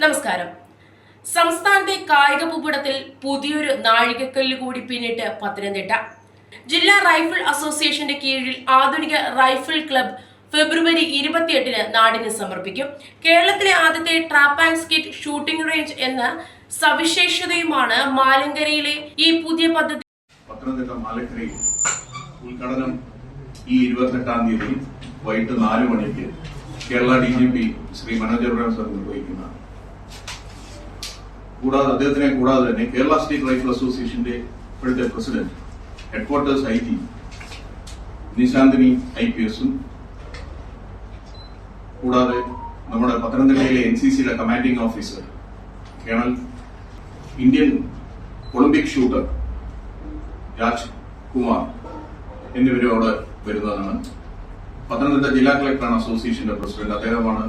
നമസ്കാരം. സംസ്ഥാനത്തെ കായിക ഭൂപടത്തിൽ പുതിയൊരു നാഴികക്കല്ല് കൂടി പിന്നിട്ട് പത്തനംതിട്ട. ജില്ലാ റൈഫിൾ അസോസിയേഷന്റെ കീഴിൽ ആധുനിക റൈഫിൾ ക്ലബ് ഫെബ്രുവരി 28-ന് നാടിന് സമർപ്പിക്കും. കേരളത്തിലെ ആദ്യത്തെ trap and skit shooting range എന്ന സവിശേഷതയുമാണ് മാലങ്കരയിലെ ഈ പുതിയ പദ്ധതി. പത്തനംതിട്ട മാലക്കരയിൽ ഉദ്ഘാടനം ഈ 28-ാം തീയതി വൈകിട്ട് 4 മണിക്ക് കേരള DGP ശ്രീ മനോജ് എബ്രഹാം സാർ നിർവഹിക്കുന്ന. അദ്ദേഹത്തിനെ കൂടാതെ തന്നെ കേരള സ്റ്റേറ്റ് റൈഫിൾ അസോസിയേഷന്റെ ഇപ്പോഴത്തെ president, headquarters IG Nishanthini IPS കൂടാതെ നമ്മുടെ പത്തനംതിട്ടയിലെ NCCയുടെ commanding officer colonel, Indian olympic shooter Raj Kumar എന്നിവരും അവിടെ വരുന്നതാണ്. പത്തനംതിട്ട ജില്ലാ കളക്ടറാണ് അസോസിയേഷന്റെ പ്രസിഡന്റ്. അദ്ദേഹമാണ്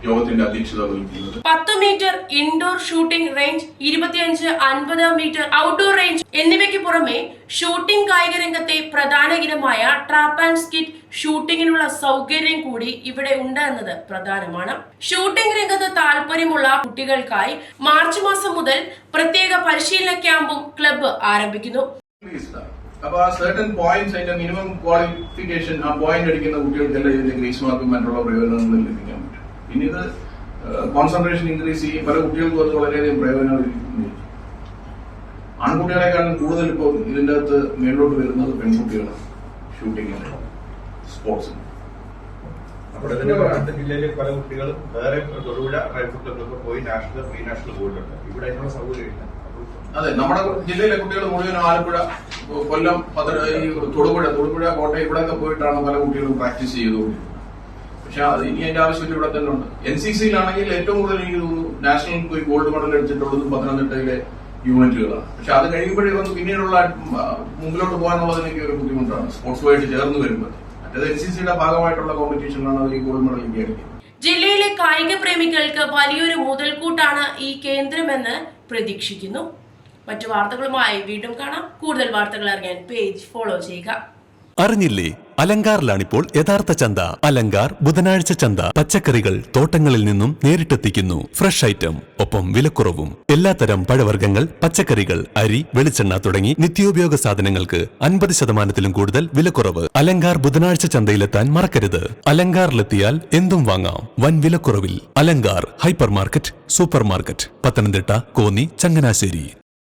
യോഗത്തിന്റെ അധ്യക്ഷത വഹിക്കുന്നത്. 10 metre indoor shooting range, 25-50 metre outdoor range എന്നിവയ്ക്ക് പുറമെ ഷൂട്ടിംഗ് കായിക രംഗത്തെ പ്രധാന ഇനമായ ട്രാപ്പ് ആൻഡ് സ്കിറ്റ് ഷൂട്ടിങ്ങിനുള്ള സൗകര്യം കൂടി ഇവിടെ ഉണ്ട് എന്നത് പ്രധാനമാണ്. ഷൂട്ടിംഗ് രംഗത്ത് താല്പര്യമുള്ള കുട്ടികൾക്കായി മാർച്ച് മാസം മുതൽ പ്രത്യേക പരിശീലന ക്യാമ്പും ക്ലബ്ബ് ആരംഭിക്കുന്നു. അപ്പൊ ആ സർട്ടൻ പോയിന്റ്സ്, അതിന്റെ മിനിമം ക്വാളിഫിക്കേഷൻ, ആ പോയിന്റ് അടിക്കുന്ന കുട്ടികൾക്കെല്ലാം ഇതിന്റെ ഗ്രേസ് മാർക്കും മറ്റുള്ള പ്രയോജനങ്ങളും ലഭിക്കാൻ പറ്റും. പിന്നെ ഇത് കോൺസെൻട്രേഷൻ ഇൻക്രീസ് ചെയ്യും. പല കുട്ടികൾക്കും അത് വളരെയധികം പ്രയോജനം. ആൺകുട്ടികളെക്കാളും കൂടുതൽ ഇപ്പോൾ ഇതിന്റെ അകത്ത് മേലോട്ട് വരുന്നത് പെൺകുട്ടികളാണ് ഷൂട്ടിങ്ങിന്, സ്പോർട്സിന്. അപ്പോൾ ഇതിന്റെ അടുത്ത ജില്ലയിലെ പല കുട്ടികളും വേറെ തൊടുപുഴ റൈഫിൾ ക്ലബ്ബൊക്കെ പോയി നാഷണൽ പ്രീ നാഷണൽ പോയിട്ടുണ്ട്. ഇവിടെ അതിനുള്ള സൗകര്യമില്ല. അതെ, നമ്മുടെ ജില്ലയിലെ കുട്ടികൾ മുഴുവൻ ആലപ്പുഴ, കൊല്ലം, തൊടുപുഴ, കോട്ടയം ഇവിടെയൊക്കെ പോയിട്ടാണ് പല കുട്ടികളും പ്രാക്ടീസ് ചെയ്തുകൊണ്ടിരുന്നത്. പക്ഷെ അത് ഇനി അതിന്റെ ആവശ്യമില്ല, ഇവിടെ തന്നെ ഉണ്ട്. NCCയിലാണെങ്കിൽ ഏറ്റവും കൂടുതൽ എനിക്ക് തോന്നുന്നു നാഷണൽ പോയി ഗോൾഡ് മെഡൽ അടിച്ചിട്ടുള്ളതും പത്തനംതിട്ടയിലെ യൂണിറ്റുകളാണ്. പക്ഷെ അത് കഴിയുമ്പോഴേ വന്ന് പിന്നീടുള്ള മുമ്പിലോട്ട് പോകാനുള്ളത് എനിക്ക് ഒരു ബുദ്ധിമുട്ടാണ്, സ്പോർട്സുമായിട്ട് ചേർന്ന് വരുമ്പോൾ. മറ്റേത് NCCയുടെ ഭാഗമായിട്ടുള്ള കോമ്പറ്റീഷനിലാണ് അവർ ഈ ഗോൾഡ് മെഡൽ ഇന്ത്യ അടിക്കുന്നത്. ജില്ലയിലെ കായിക പ്രേമികൾക്ക് വലിയൊരു മുതൽക്കൂട്ടാണ് ഈ കേന്ദ്രമെന്ന് പ്രതീക്ഷിക്കുന്നു. മറ്റു വാർത്തകളുമായി വീണ്ടും കാണാം. കൂടുതൽ വാർത്തകൾ അറിയാൻ പേജ് ഫോളോ ചെയ്യുക. അറിഞ്ഞില്ലേ, അലങ്കാറിലാണിപ്പോൾ യഥാർത്ഥ ചന്ത. അലങ്കാർ ബുധനാഴ്ച ചന്ത. പച്ചക്കറികൾ തോട്ടങ്ങളിൽ നിന്നും നേരിട്ടെത്തിക്കുന്നു. ഫ്രഷ് ഐറ്റം, ഒപ്പം വിലക്കുറവും. എല്ലാത്തരം പഴവർഗ്ഗങ്ങൾ, പച്ചക്കറികൾ, അരി, വെളിച്ചെണ്ണ തുടങ്ങി നിത്യോപയോഗ സാധനങ്ങൾക്ക് 50% കൂടുതൽ വിലക്കുറവ്. അലങ്കാർ ബുധനാഴ്ച ചന്തയിലെത്താൻ മറക്കരുത്. അലങ്കാറിലെത്തിയാൽ എന്തും വാങ്ങാം വൻ വിലക്കുറവിൽ. Alankar hyper market, super market, Pathanamthitta, Konni, Changanassery.